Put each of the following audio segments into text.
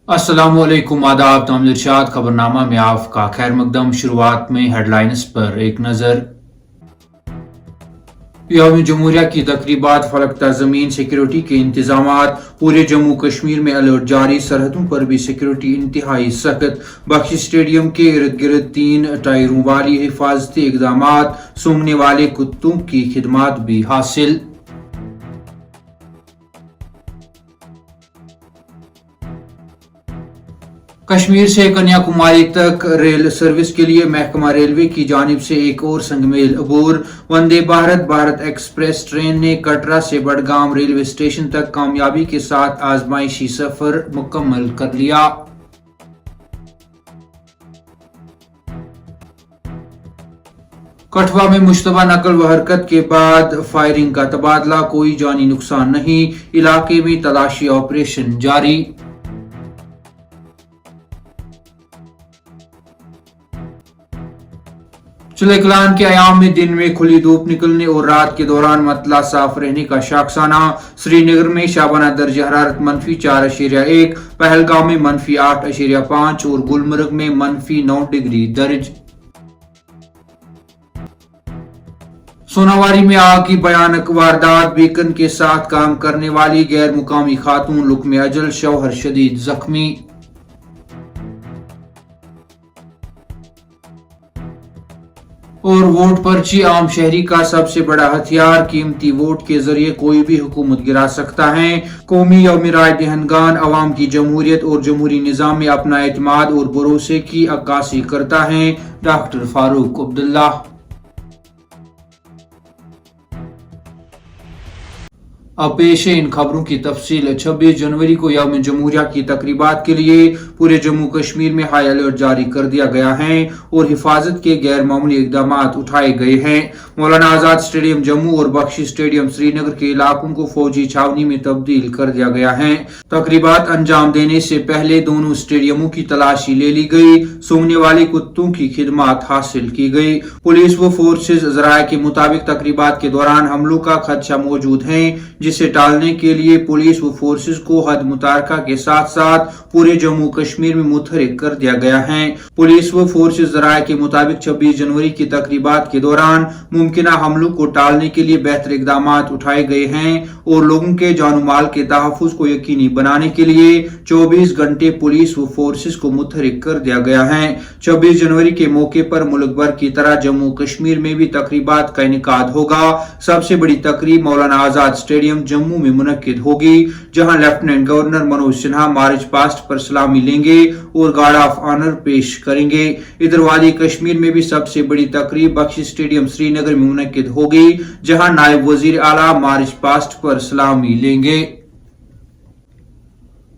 अस्सलामुअलैकुम आदाब तमाम इरशाद खबरनामा में आपका खैर मकदम। शुरुआत में हेडलाइंस पर एक नज़र। यौम जमहूरिया की तकरीबात, फलकता ज़मीन, सिक्योरिटी के इंतजामात। पूरे जम्मू कश्मीर में अलर्ट जारी, सरहदों पर भी सिक्योरिटी इंतहाई सख्त। बख्शी स्टेडियम के इर्द गिर्द 3 टायरों वाली हिफाजती इकदामात, सूंघने वाले कुत्तों की खिदमात भी हासिल। कश्मीर से कन्याकुमारी तक रेल सर्विस के लिए महकमा रेलवे की जानिब से एक और संगमेल अबूर। वंदे भारत भारत एक्सप्रेस ट्रेन ने कटरा से बडगाम रेलवे स्टेशन तक कामयाबी के साथ आजमाइशी सफर मुकम्मल कर लिया। कठवा में मुश्तबा नकल व हरकत के बाद फायरिंग का तबादला, कोई जानी नुकसान नहीं, इलाके में तलाशी ऑपरेशन जारी। चुलेकलान के अयाम में दिन में खुली धूप निकलने और रात के दौरान मतला साफ रहने का शाखसाना। श्रीनगर में शाबाना दर्ज हरारत -4.1, पहलगाम में -8.5 और गुलमर्ग में -9 डिग्री दर्ज। सोनावारी में आग की भयानक वारदात, बीकन के साथ काम करने वाली गैर मुकामी खातून लुक्मे अजल, शौहर शदीद जख्मी। और वोट पर्ची आम शहरी का सबसे बड़ा हथियार, कीमती वोट के जरिए कोई भी हुकूमत गिरा सकता है। कौमी यौम राय दहनगान अवाम की जमहूरियत और जमहूरी निज़ाम में अपना एतमाद और भरोसे की अक्कासी करता है। डॉक्टर फारूक अब्दुल्ला। अब पेश है इन खबरों की तफसील। 26 जनवरी को यौम जमहूरिया की तकरीबात के लिए पूरे जम्मू कश्मीर में हाई अलर्ट जारी कर दिया गया है और हिफाजत के गैर मामूली इकदाम उठाए गए हैं। मौलाना आजाद स्टेडियम जम्मू और बख्शी स्टेडियम श्रीनगर के इलाकों को फौजी छावनी में तब्दील कर दिया गया है। तकरीबात अंजाम देने से पहले दोनों स्टेडियमों की तलाशी ले ली गई, सूंघने वाले कुत्तों की खिदमात हासिल की गई। पुलिस व फोर्सेज जराये के मुताबिक तकरीबात के दौरान हमलों का खदशा मौजूद है, जिसे टालने के लिए पुलिस व फोर्सेज को हद मुतारका के साथ साथ पूरे जम्मू कश्मीर में मुतहरिक कर दिया गया है। पुलिस व फोर्सेज जराये के मुताबिक 26 जनवरी की तकरीबात के दौरान मुमकिन हमलों को टालने के लिए बेहतर इकदाम उठाए गए हैं और लोगों के जानो माल के तहफ्फुज को यकीनी बनाने के लिए 24 घंटे पुलिस व फोर्सेज को मुतहरिक कर दिया गया है। 26 जनवरी के मौके पर मुल्क भर की तरह जम्मू कश्मीर में भी तकरीबात का इनेकाद होगा। सबसे बड़ी तकरीब मौलाना आजाद स्टेडियम जम्मू में मुनक्किद होगी, जहां lieutenant governor Manoj Sinha march past पर सलामी लेंगे और गार्ड ऑफ ऑनर पेश करेंगे। इधर वादी कश्मीर में भी सबसे बड़ी तकरीब बख्शी स्टेडियम श्रीनगर में मुनक्किद होगी, जहां नायब वजीर आला मार्च पास्ट पर सलामी लेंगे।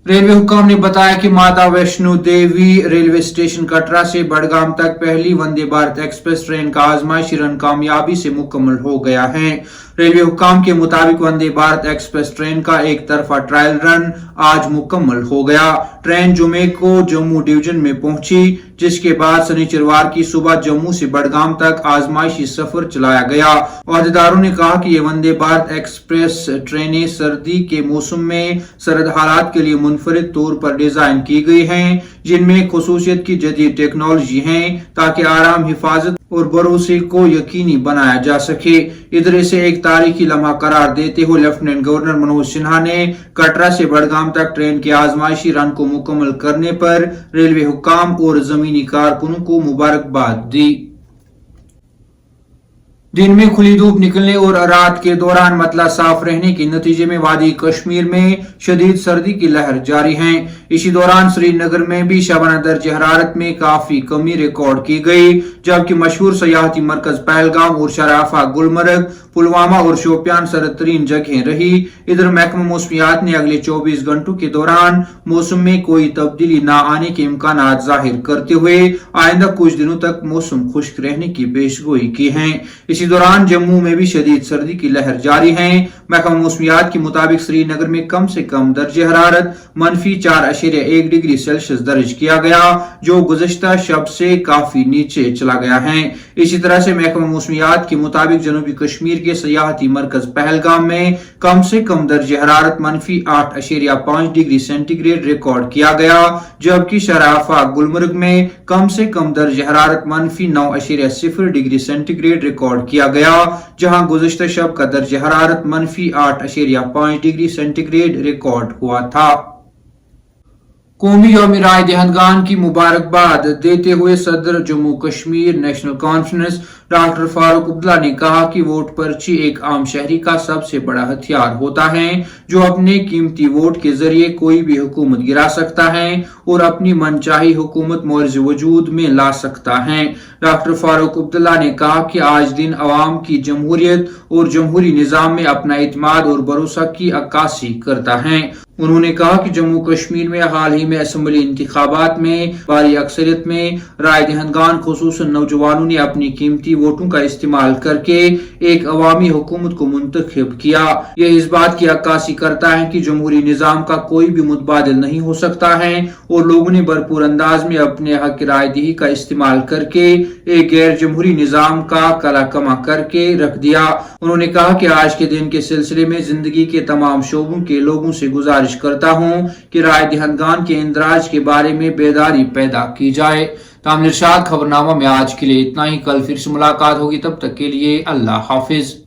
रेलवे हुकाम ने बताया कि माता वैष्णो देवी रेलवे स्टेशन कटरा से बडगाम तक पहली वंदे भारत एक्सप्रेस ट्रेन का आजमाइशी रन कामयाबी से मुकम्मल हो गया है। रेलवे हुकाम के मुताबिक वंदे भारत एक्सप्रेस ट्रेन का एक तरफा ट्रायल रन आज मुकम्मल हो गया। ट्रेन जुमे को जम्मू डिवीजन में पहुंची, जिसके बाद शनिचरवार की सुबह जम्मू से बडगाम तक आजमाइशी सफर चलाया गया। अहदेदारों ने कहा कि ये वंदे भारत एक्सप्रेस ट्रेनें सर्दी के मौसम में सर्द हालात के लिए मुनफरिद तौर पर डिजाइन की गई हैं, जिनमें खुसूसियत की जदीद टेक्नोलॉजी है ताकि आराम, हिफाजत और भरोसे को यकीनी बनाया जा सके। इधर इसे एक तारीखी लम्हा करार देते हुए लेफ्टिनेंट गवर्नर मनोज सिन्हा ने कटरा से बडगाम तक ट्रेन के आजमाइशी रन को मुकम्मल करने पर रेलवे हुकाम और जमीनी कारकुनों को मुबारकबाद दी। दिन में खुली धूप निकलने और रात के दौरान मतला साफ रहने के नतीजे में वादी कश्मीर में शदीद सर्दी की लहर जारी है। इसी दौरान श्रीनगर में भी शबाना दर्ज हरारत में काफी कमी रिकॉर्ड की गई, जबकि मशहूर सयाहती मरकज पहलगाम और शराफा गुलमर्ग, पुलवामा और शोपियान सरतरीन जगह रही। इधर महकमा मौसमियात ने अगले 24 घंटों के दौरान मौसम में कोई तब्दीली न आने के इम्कान जाहिर करते हुए आइंदा कुछ दिनों तक मौसम खुश्क रहने की पेशगोई की है। इसी इसी दौरान जम्मू में भी शदीद सर्दी की लहर जारी है। महकमा मौसमियात के मुताबिक श्रीनगर में कम से कम दर्जे हरारत -4.1 डिग्री सेल्सियस दर्ज किया गया, जो गुज़श्ता शब से काफी नीचे चला गया है। इसी तरह से महकमा मौसमियात के मुताबिक जनूबी कश्मीर के सियाहती मरकज पहलगाम में कम से कम दर्जे हरारत -8.5 डिग्री सेंटीग्रेड रिकॉर्ड किया गया, जबकि शराफा गुलमर्ग में कम से कम दर्जे हरारत -9.0 डिग्री सेंटीग्रेड रिकॉर्ड किया गया, जहां गुज़श्ता शब का दर्जे हरारत -8.5 डिग्री सेंटीग्रेड रिकॉर्ड हुआ था। कौमी यौम राय दहंदगान की मुबारकबाद देते हुए सदर Jammu Kashmir national conference doctor Farooq Abdullah ने कहा कि वोट पर्ची एक आम शहरी का सबसे बड़ा हथियार होता है, जो अपने कीमती वोट के जरिए कोई भी हुकूमत गिरा सकता है और अपनी मनचाही हुकूमत मोर्ज वजूद में ला सकता है। डॉक्टर फारूक अब्दुल्ला ने कहा कि आज दिन अवाम की जमहूरियत और जमहूरी निज़ाम में अपना इत्मीनान और भरोसा की अक्कासी करता है। उन्होंने कहा कि जम्मू कश्मीर में हाल ही में असम्बली इंतखाबात में भारी अक्सरियत में राय दहंदगान खुसूसन नौजवानों ने अपनी कीमती वोटों का इस्तेमाल करके एक अवामी हुकूमत को मुंतखब किया। यह इस बात की अक्कासी करता है कि जमहूरी निज़ाम का कोई भी मुतबादिल नहीं हो सकता है और लोगों ने भरपूर अंदाज में अपने हक राय दही का इस्तेमाल करके एक गैर जमहूरी निज़ाम का कला कमा करके रख दिया। उन्होंने कहा कि आज के दिन के सिलसिले में जिंदगी के तमाम शोबों के लोगों से गुजारिश करता हूं कि राय दहंदगान के इंदराज के बारे में बेदारी पैदा की जाए। तामिल इरशाद खबरनामा में आज के लिए इतना ही। कल फिर से मुलाकात होगी, तब तक के लिए अल्लाह हाफिज।